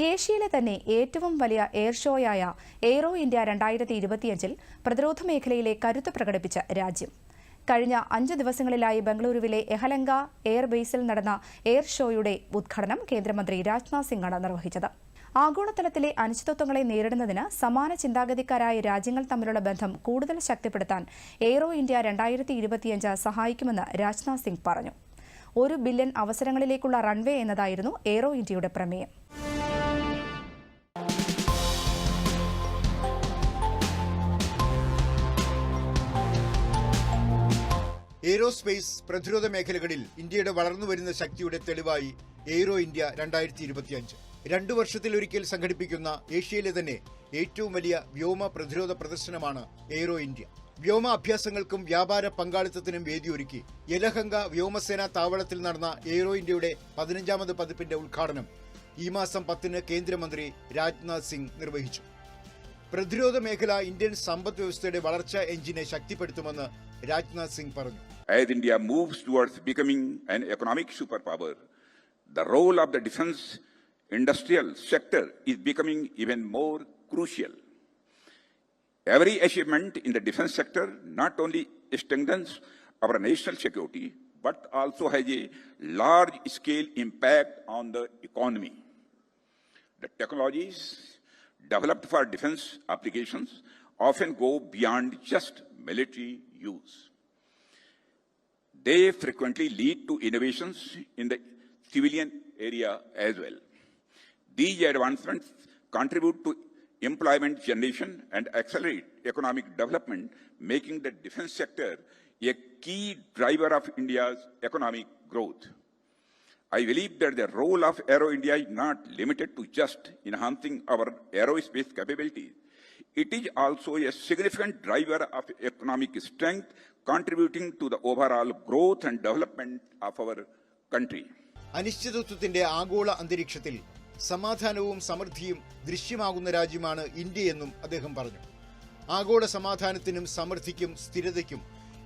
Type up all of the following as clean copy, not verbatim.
ഏഷ്യയിലെ തന്നെ ഏറ്റവും വലിയ എയർ ഷോയായ എയ്റോ ഇന്ത്യ 2025 പ്രതിരോധ മേഖലയിലെ കരുത്ത് പ്രകടിപ്പിച്ച രാജ്യം. കഴിഞ്ഞ 5 ദിവസങ്ങളിലായി ബംഗളൂരുവിലെ യഹലങ്ക എയർബേസിൽ നടന്ന എയർ ഷോയുടെ ഉദ്ഘാടനം കേന്ദ്രമന്ത്രി രാജ്നാഥ് സിംഗാണ് നിർവഹിച്ചത്. ആഗോളതലത്തിലെ അനിശ്ചിതത്വങ്ങളെ നേരിടുന്നതിന് സമാന ചിന്താഗതിക്കാരായ രാജ്യങ്ങൾ തമ്മിലുള്ള ബന്ധം കൂടുതൽ ശക്തിപ്പെടുത്താൻ എയ്റോ ഇന്ത്യ 2025 സഹായിക്കുമെന്ന് രാജ്നാഥ് സിംഗ് പറഞ്ഞു. 1 ബില്യൺ അവസരങ്ങളിലേക്കുള്ള റൺവേ എന്നതായിരുന്നു എയ്റോ ഇന്ത്യയുടെ പ്രമേയം. എയ്റോസ്പേസ് പ്രതിരോധ മേഖലകളിൽ ഇന്ത്യയുടെ വളർന്നുവരുന്ന ശക്തിയുടെ തെളിവായി എയ്റോ ഇന്ത്യ 2025. 2 വർഷത്തിലൊരിക്കൽ സംഘടിപ്പിക്കുന്ന ഏഷ്യയിലെ തന്നെ ഏറ്റവും വലിയ വ്യോമ പ്രതിരോധ പ്രദർശനമാണ് എയ്റോ ഇന്ത്യ. വ്യോമ അഭ്യാസങ്ങൾക്കും വ്യാപാര പങ്കാളിത്തത്തിനും വേദിയൊരുക്കി യലഹങ്ക വ്യോമസേനാ താവളത്തിൽ നടന്ന എയ്റോ ഇന്ത്യയുടെ 15ാമത് പതിപ്പിന്റെ ഉദ്ഘാടനം ഈ മാസം 10-ന് കേന്ദ്രമന്ത്രി രാജ്നാഥ് സിംഗ് നിർവഹിച്ചു. പ്രതിരോധ മേഖല ഇന്ത്യൻ സമ്പദ് വ്യവസ്ഥയുടെ വളർച്ചാ എഞ്ചിനെ ശക്തിപ്പെടുത്തുമെന്ന് രാജ്നാഥ് സിംഗ് പറഞ്ഞു. As India moves towards becoming an economic superpower, the role of the defense industrial sector is becoming even more crucial. Every achievement in the defense sector not only strengthens our national security, but also has a large-scale impact on the economy. The technologies developed for defense applications often go beyond just military use. They frequently lead to innovations in the civilian area as well. These advancements contribute to employment generation and accelerate economic development, making the defense sector a key driver of India's economic growth. I believe that the role of Aero India is not limited to just enhancing our aerospace capabilities. It is also a significant driver of economic strength, contributing to the overall growth and development of our country. അനിശ്ചിതത്വത്തിന്റെ ആഗോള അന്തരീക്ഷത്തിൽ സമാധാനവും സമൃദ്ധിയും ദൃശ്യമാകുന്ന രാജ്യമാണ് ഇന്ത്യയെന്നും അദ്ദേഹം പറഞ്ഞു. ആഗോള സമാധാനത്തിനും സമൃദ്ധിക്കും സ്ഥിരതയ്ക്കും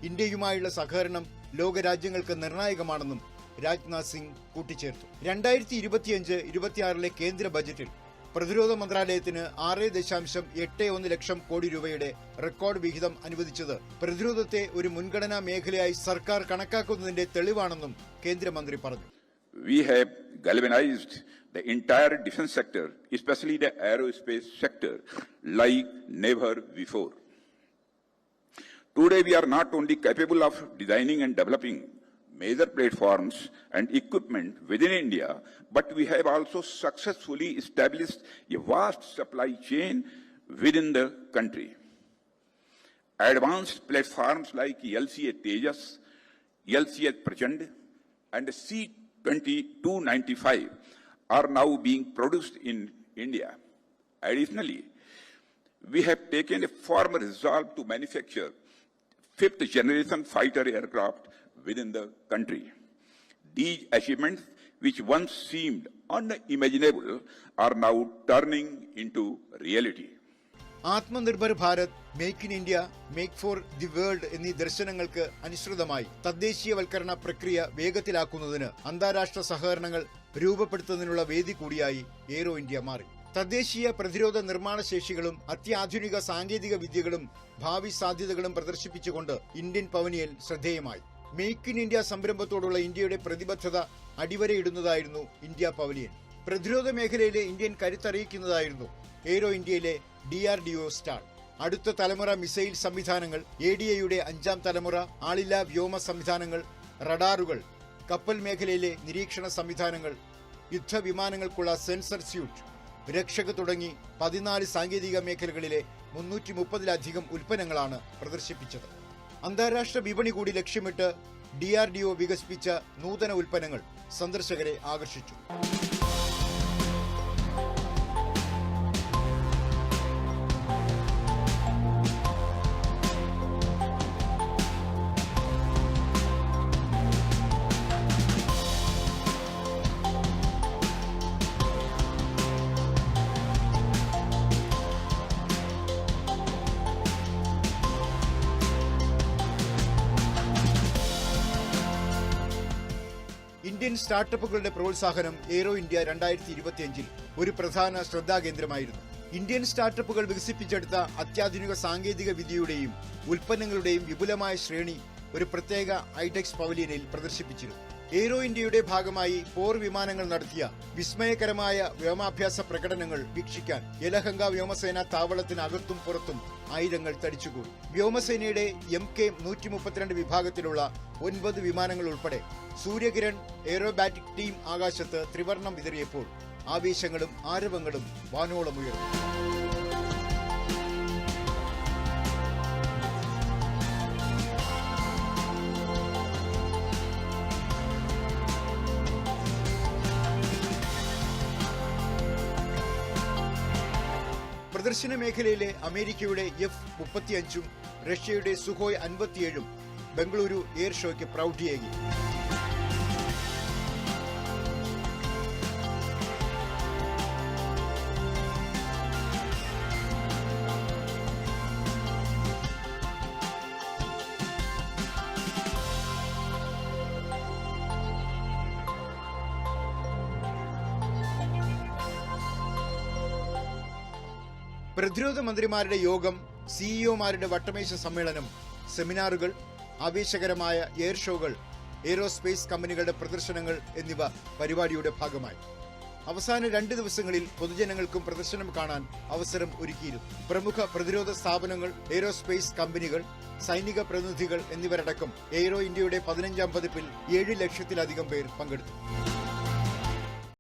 ഇന്ത്യയുമായുള്ള സഹകരണം ലോകരാജ്യങ്ങൾക്ക് നിർണായകമാണെന്നും രാജ്നാഥ് സിംഗ് കൂട്ടിച്ചേർത്തു. 2025-26 കേന്ദ്ര ബജറ്റിൽ പ്രതിരോധ മന്ത്രാലയത്തിന് 6.81 ലക്ഷം കോടി രൂപയുടെ റെക്കോർഡ് വിഹിതം അനുവദിച്ചത് പ്രതിരോധത്തെ ഒരു മുൻഗണനാ മേഖലയായി സർക്കാർ കണക്കാക്കുന്നതിന്റെ തെളിവാണെന്നും കേന്ദ്രമന്ത്രി പറഞ്ഞു. We have galvanized the entire defense sector, especially the aerospace sector, like never before. Today we are not only capable of designing and developing major platforms and equipment within India, but we have also successfully established a vast supply chain within the country. Advanced platforms like LCA Tejas, LCA Prachand, and C-2295 are now being produced in India. Additionally, we have taken a firm resolve to manufacture 5th generation fighter aircraft within the country. These achievements, which once seemed unimaginable, are now turning into reality. Atmanirbhar Bharat, make in India, make for the world എന്നീ ദർശനങ്ങൾക്ക് അനുസൃതമായി തദ്ദേശീയവൽക്കരണ പ്രക്രിയ വേഗത്തിലാക്കുന്നതിന് അന്താരാഷ്ട്ര സഹകരണങ്ങൾ രൂപപ്പെടുത്തുന്നതിനുള്ള വേദി കൂടിയായി aero India മാറി. തദ്ദേശീയ പ്രതിരോധ നിർമ്മാണ ശേഷികളും അത്യാധുനിക സാങ്കേതിക വിദ്യകളും ഭാവി സാധ്യതകളും പ്രദർശിപ്പിച്ചുകൊണ്ട് ഇന്ത്യൻ പവനിയൻ ശ്രദ്ധേയമായി. മേക്ക് ഇൻ ഇന്ത്യ സംരംഭത്തോടുള്ള ഇന്ത്യയുടെ പ്രതിബദ്ധത അടിവരയിടുന്നതായിരുന്നു ഇന്ത്യ പവലിയൻ. പ്രതിരോധ മേഖലയിലെ ഇന്ത്യൻ കരുത്തറിയിക്കുന്നതായിരുന്നു എയ്റോ ഇന്ത്യയിലെ DRDO സ്റ്റാൾ. അടുത്ത തലമുറ മിസൈൽ സംവിധാനങ്ങൾ, ADAയുടെ 5ാം തലമുറ ആളില്ലാ വ്യോമ സംവിധാനങ്ങൾ, റഡാറുകൾ, കപ്പൽ മേഖലയിലെ നിരീക്ഷണ സംവിധാനങ്ങൾ, യുദ്ധവിമാനങ്ങൾക്കുള്ള സെൻസർ സ്യൂട്ട്, രക്ഷക തുടങ്ങി 14 സാങ്കേതിക മേഖലകളിലെ 330-ലധികം ഉൽപ്പന്നങ്ങളാണ് പ്രദർശിപ്പിച്ചത്. അന്താരാഷ്ട്ര വിപണി കൂടി ലക്ഷ്യമിട്ട് DRDO വികസിപ്പിച്ച നൂതന ഉൽപ്പന്നങ്ങൾ സന്ദർശകരെ ആകർഷിച്ചു. ഇന്ത്യൻ സ്റ്റാർട്ടപ്പുകളുടെ പ്രോത്സാഹനം എയ്റോ ഇന്ത്യ 2025 ഒരു പ്രധാന ശ്രദ്ധാകേന്ദ്രമായിരുന്നു. ഇന്ത്യൻ സ്റ്റാർട്ടപ്പുകൾ വികസിപ്പിച്ചെടുത്ത അത്യാധുനിക സാങ്കേതിക വിദ്യയുടെയും ഉൽപ്പന്നങ്ങളുടെയും വിപുലമായ ശ്രേണി ഒരു പ്രത്യേക ഐടെക്സ് പവലിയനിൽ പ്രദർശിപ്പിച്ചിരുന്നു. എയ്റോ ഇന്ത്യയുടെ ഭാഗമായി പോർ വിമാനങ്ങൾ നടത്തിയ വിസ്മയകരമായ വ്യോമാഭ്യാസ പ്രകടനങ്ങൾ വീക്ഷിക്കാൻ യലഹങ്ക വ്യോമസേന താവളത്തിനകത്തും പുറത്തും ആയിരങ്ങൾ തടിച്ചുകൂടി. വ്യോമസേനയുടെ MK-132 വിഭാഗത്തിലുള്ള 9 വിമാനങ്ങൾ ഉൾപ്പെടെ സൂര്യകിരൺ എയ്റോബാറ്റിക് ടീം ആകാശത്ത് ത്രിവർണം വിതറിയപ്പോൾ ആവേശങ്ങളും ആരവങ്ങളും വാനോളമുയർന്നു. പ്രദർശന മേഖലയിലെ അമേരിക്കയുടെ F-35 റഷ്യയുടെ സുഖോയ് 57 ബംഗളൂരു എയർ ഷോയ്ക്ക് പ്രൗഢിയേകി. പ്രതിരോധ മന്ത്രിമാരുടെ യോഗം, സിഇഒമാരുടെ വട്ടമേശ സമ്മേളനം, സെമിനാറുകൾ, ആവേശകരമായ എയർ ഷോകൾ, എയ്റോസ്പേസ് കമ്പനികളുടെ പ്രദർശനങ്ങൾ എന്നിവ പരിപാടിയുടെ ഭാഗമായി. അവസാന 2 ദിവസങ്ങളിൽ പൊതുജനങ്ങൾക്കും പ്രദർശനം കാണാൻ അവസരം ഒരുക്കിയിരുന്നു. പ്രമുഖ പ്രതിരോധ സ്ഥാപനങ്ങൾ, എയ്റോസ്പേസ് കമ്പനികൾ, സൈനിക പ്രതിനിധികൾ എന്നിവരടക്കം എയ്റോ ഇന്ത്യയുടെ 15ാം പതിപ്പിൽ 7 ലക്ഷത്തിലധികം പേർ പങ്കെടുത്തു.